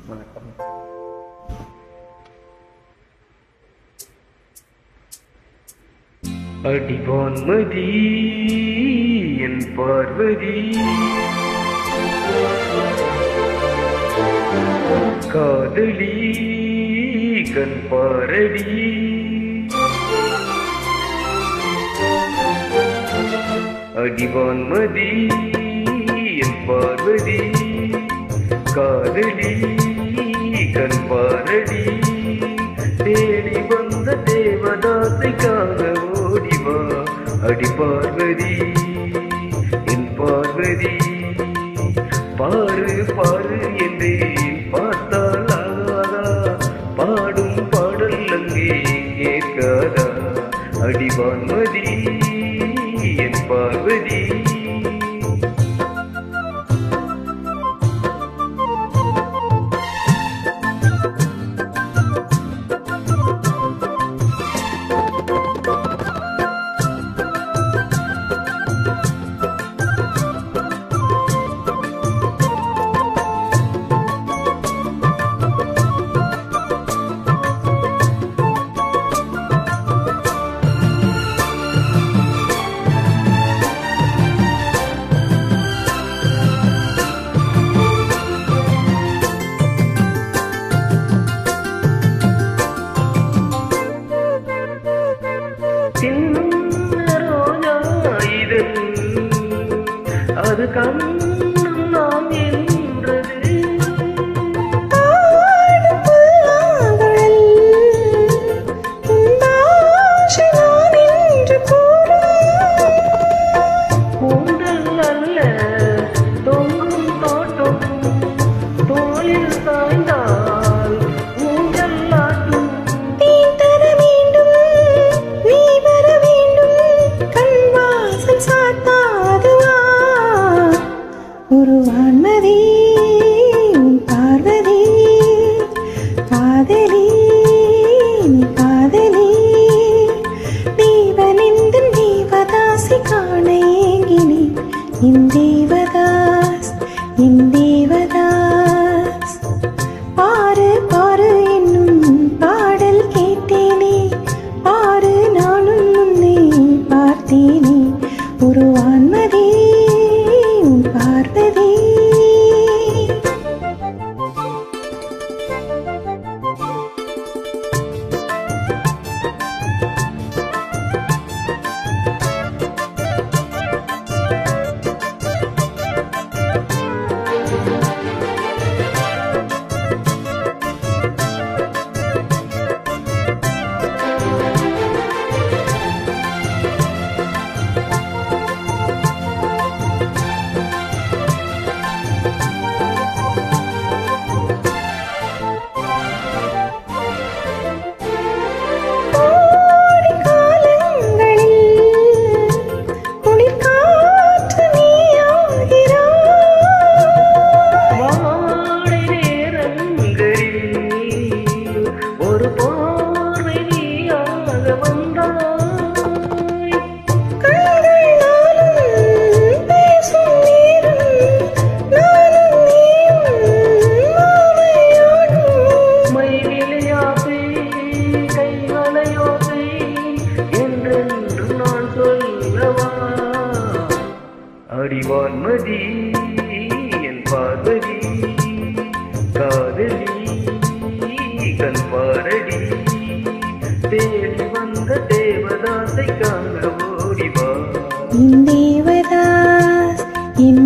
வணக்கம். அடிவான்மதி என் பார்வதி, காதலி கண் பாரடி, அடிவான்மதி என் பார்வதி, காதலி கண் பாரடி, தேடி வந்த தேவதாசைக்காக ஓடிவா அடி பார்வதி என் பார்வதி. பாரு பாரு என்றே பார்த்தால் ஆகாதா, பாடும் பாடல் அங்கே கேட்காதா, அடிவான்மதி என் பார்வதி. அது கண்ணும் நாம் என்றது, கூந்தல் அல்ல தொங்கும் தோட்டம், தோளில் சாய்ந்தால் ஊஞ்சல் ஆட்டும். நீ தர வேண்டும், நீ வர வேண்டும், கண் வாசல் சாத்தாதுவா ஒரு வான்மதி உன் பார்வதி, காதலி நீ காதலி, தேவனிந்தன் தேவதாசி காண ஏங்கினி என் தேவதாஸ் என் தேவதாஸ். பாரு பாரு என்னும் பாடல் கேட்டேனே, பாரு நானும் உன்னை பார்த்தேனே ஒரு வான்மதி உன் பார்வதி. அடிவான்மதி என் பார்வதி, காதலி கண் பாரடி, தேடி வந்த தேவதாசை காண ஓடிவா என் தேவதாஸ் என்